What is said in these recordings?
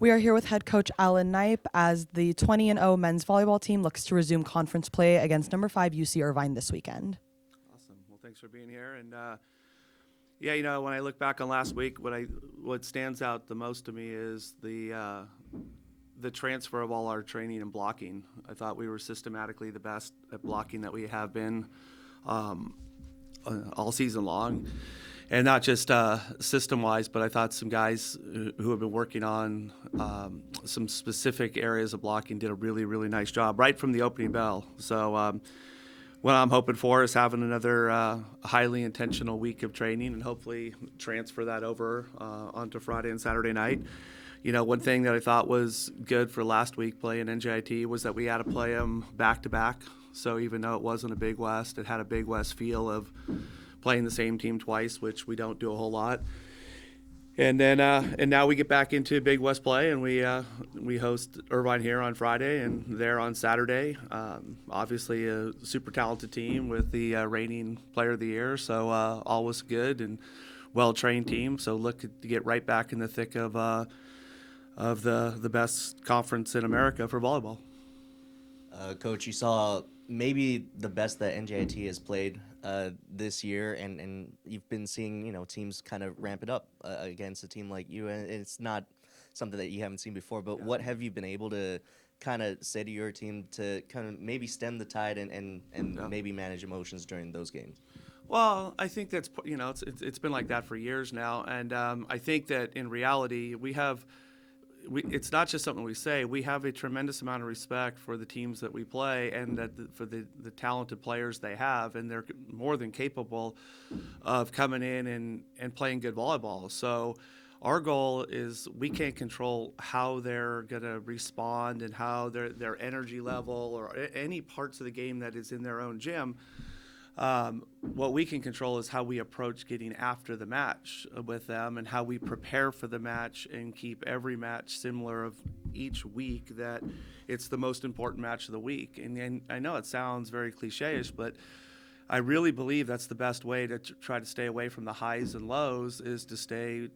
We are here with head coach Alan Knipe as the 20-0 men's volleyball team looks to resume conference play against number 5 UC Irvine this weekend. Awesome. Well, thanks for being here. And yeah, when I look back on last week, what stands out the most to me is the transfer of all our training and blocking. I thought we were systematically the best at blocking that we have been all season long. And not just system-wise, but I thought some guys who have been working on some specific areas of blocking did a really, really nice job right from the opening bell. So what I'm hoping for is having another highly intentional week of training and hopefully transfer that over onto Friday and Saturday night. You know, one thing that I thought was good for last week playing NJIT was that we had to play them back-to-back. So even though it wasn't a Big West, it had a Big West feel of playing the same team twice, which we don't do a whole lot. And then and now we get back into Big West play, and we host Irvine here on Friday and there on Saturday. Obviously a super talented team with the reigning player of the year, so always good and well-trained team. So look to get right back in the thick of the best conference in America for volleyball. Coach, you saw maybe the best that NJIT has played this year, and you've been seeing teams kind of ramp it up against a team like you, and it's not something that you haven't seen before. But what have you been able to kind of say to your team to kind of maybe stem the tide and maybe manage emotions during those games? Well, I think that's it's been like that for years now, and I think that in reality it's not just something we say. We have a tremendous amount of respect for the teams that we play and for the talented players they have, and they're more than capable of coming in and playing good volleyball. So our goal is we can't control how they're going to respond and how their energy level or any parts of the game that is in their own gym. What we can control is how we approach getting after the match with them and how we prepare for the match and keep every match similar of each week, that it's the most important match of the week. And I know it sounds very cliche-ish, but I really believe that's the best way to try to stay away from the highs and lows, is to stay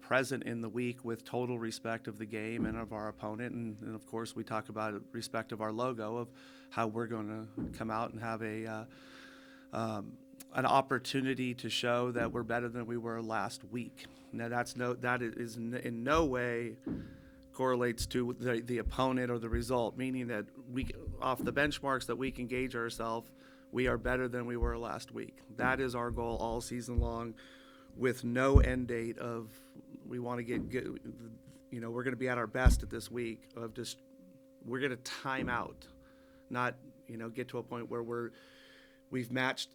present in the week with total respect of the game and of our opponent. And of course, we talk about respect of our logo, of how we're going to come out and have an opportunity to show that we're better than we were last week. Now, that is in no way correlates to the opponent or the result, meaning that we, off the benchmarks that we can gauge ourselves, we are better than we were last week. That is our goal all season long, with no end date of we want to get good. We're going to be at our best at this week of just we're going to time out, not get to a point where we've matched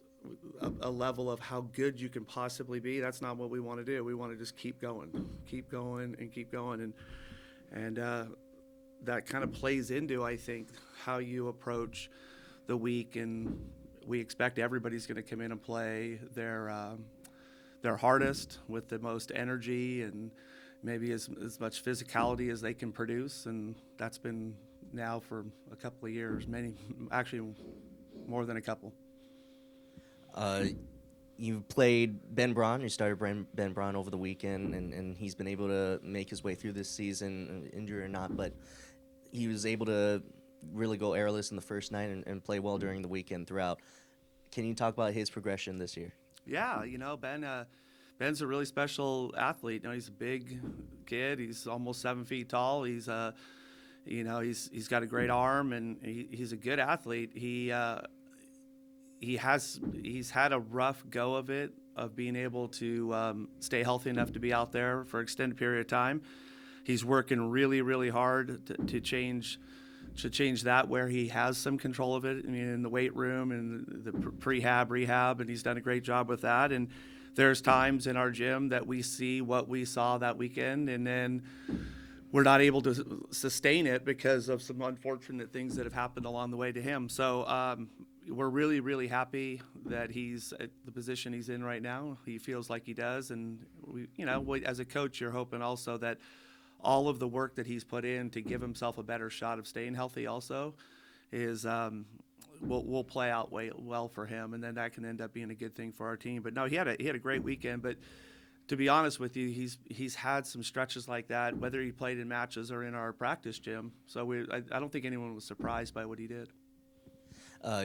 a level of how good you can possibly be. That's not what we want to do. We want to just keep going, and that kind of plays into, I think, how you approach the week. And we expect everybody's going to come in and play their hardest with the most energy and maybe as much physicality as they can produce, and that's been now for a couple of years, actually more than a couple. You played Ben Braun. You started Ben Braun over the weekend, and he's been able to make his way through this season, injury or not, but he was able to really go errorless in the first night and play well during the weekend throughout. Can you talk about his progression this year? Yeah, Ben's a really special athlete. He's a big kid. He's almost 7 feet tall. He's he's got a great arm, and he's a good athlete. He's had a rough go of it, of being able to stay healthy enough to be out there for an extended period of time. He's working really, really hard to change that, where he has some control of it. In the weight room and the rehab, and he's done a great job with that. And there's times in our gym that we see what we saw that weekend, and then we're not able to sustain it because of some unfortunate things that have happened along the way to him. So we're really, really happy that he's at the position he's in right now. He feels like he does. And, as a coach, you're hoping also that all of the work that he's put in to give himself a better shot of staying healthy also is will play out well for him, and then that can end up being a good thing for our team. But no, he had a great weekend. But to be honest with you, he's had some stretches like that, whether he played in matches or in our practice gym. So I don't think anyone was surprised by what he did.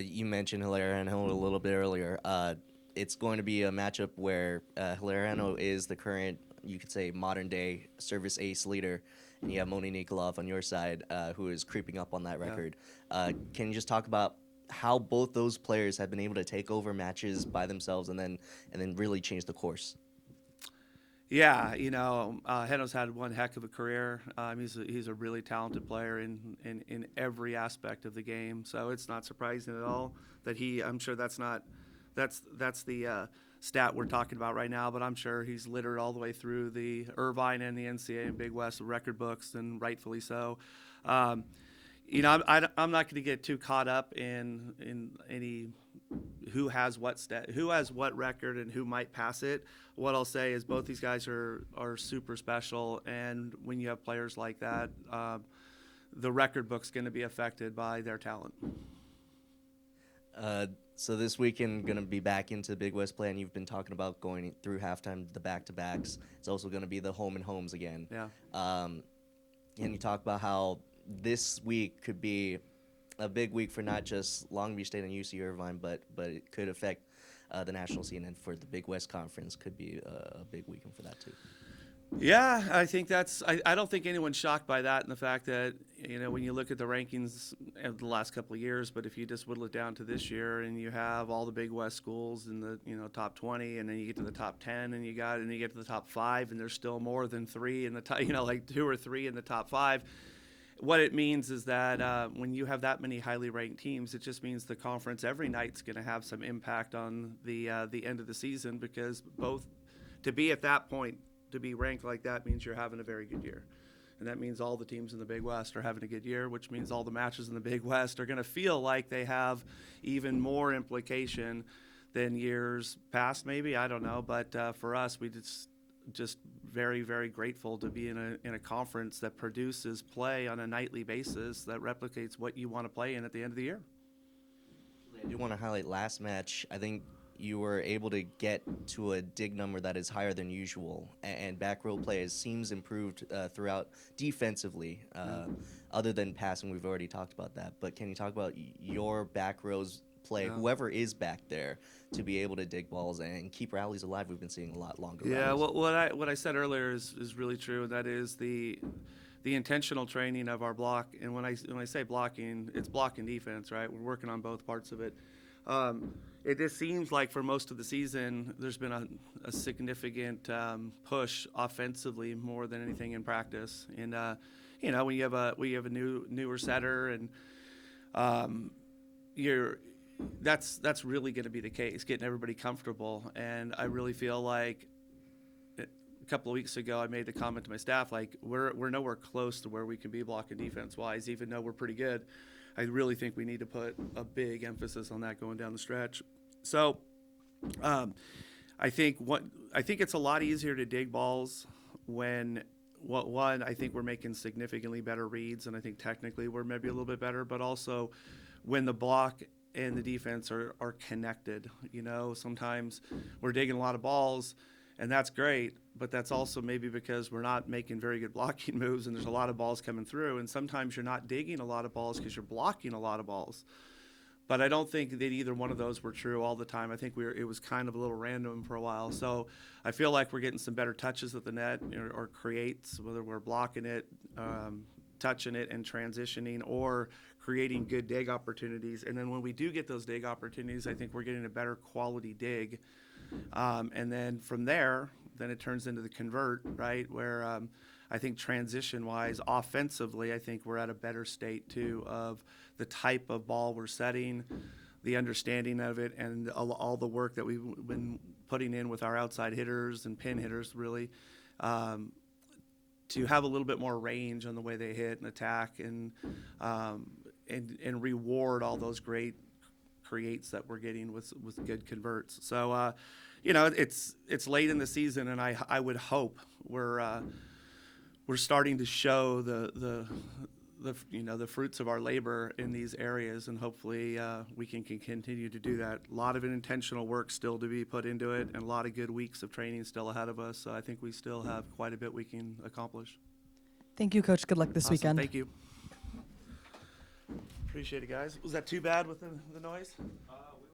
You mentioned Hilariano a little bit earlier. It's going to be a matchup where Hilariano is the current, you could say, modern-day service ace leader, and you have Moni Nikolov on your side, who is creeping up on that record. Can you just talk about how both those players have been able to take over matches by themselves and then really change the course? Yeah, Heno's had one heck of a career. He's a really talented player in every aspect of the game. So it's not surprising at all that I'm sure that's the stat we're talking about right now, but I'm sure he's littered all the way through the Irvine and the NCAA and Big West record books, and rightfully so. I'm not going to get too caught up in any who has what record and who might pass it. What I'll say is both these guys are super special, and when you have players like that, the record book's going to be affected by their talent. So this weekend going to be back into Big West play, and you've been talking about going through halftime, the back-to-backs. It's also going to be the home and homes again. Yeah. Can you talk about how this week could be a big week for not just Long Beach State and UC Irvine, but it could affect the national scene, and for the Big West Conference could be a big weekend for that too. Yeah, I think I don't think anyone's shocked by that, and the fact that, when you look at the rankings of the last couple of years, but if you just whittle it down to this year and you have all the Big West schools in the, top 20, and then you get to the top 10 and you get to the top 5, and there's still more than 3 in the top, like 2 or 3 in the top 5. What it means is that when you have that many highly ranked teams, it just means the conference every night's going to have some impact on the end of the season, because both to be at that point, to be ranked like that, means you're having a very good year. And that means all the teams in the Big West are having a good year, which means all the matches in the Big West are going to feel like they have even more implication than years past, maybe. I don't know. But for us, we just very, very grateful to be in a conference that produces play on a nightly basis that replicates what you want to play in at the end of the year. I do want to highlight last match. I think you were able to get to a dig number that is higher than usual, and back row play seems improved throughout defensively. Other than passing, we've already talked about that. But can you talk about your back rows play, whoever is back there, to be able to dig balls and keep rallies alive? We've been seeing a lot longer rallies. Yeah, well, what I said earlier is really true, and that is the intentional training of our block. And when I say blocking, it's blocking defense, right? We're working on both parts of it. It just seems like for most of the season, there's been a significant push offensively more than anything in practice. And when you have a newer setter, and that's really going to be the case, getting everybody comfortable. And I really feel like a couple of weeks ago, I made the comment to my staff, like we're nowhere close to where we can be blocking defense wise, even though we're pretty good. I really think we need to put a big emphasis on that going down the stretch. So I think it's a lot easier to dig balls when I think we're making significantly better reads, and I think technically we're maybe a little bit better, but also when the block and the defense are connected. Sometimes we're digging a lot of balls, and that's great, but that's also maybe because we're not making very good blocking moves, and there's a lot of balls coming through. And sometimes you're not digging a lot of balls because you're blocking a lot of balls. But I don't think that either one of those were true all the time. I think it was kind of a little random for a while. So I feel like we're getting some better touches at the net, or creates, whether we're blocking it, touching it, and transitioning, or creating good dig opportunities. And then when we do get those dig opportunities, I think we're getting a better quality dig. And then from there, then it turns into the convert, right? Where I think transition-wise, offensively, I think we're at a better state too of the type of ball we're setting, the understanding of it, and all the work that we've been putting in with our outside hitters and pin hitters, really, to have a little bit more range on the way they hit and attack, and reward all those great creates that we're getting with good converts. So, it's late in the season, and I would hope we're starting to show the the fruits of our labor in these areas, and hopefully we can continue to do that. A lot of intentional work still to be put into it, and a lot of good weeks of training still ahead of us. So I think we still have quite a bit we can accomplish. Thank you, Coach. Good luck this Awesome. weekend. Thank you. Appreciate it, guys. Was that too bad with the noise?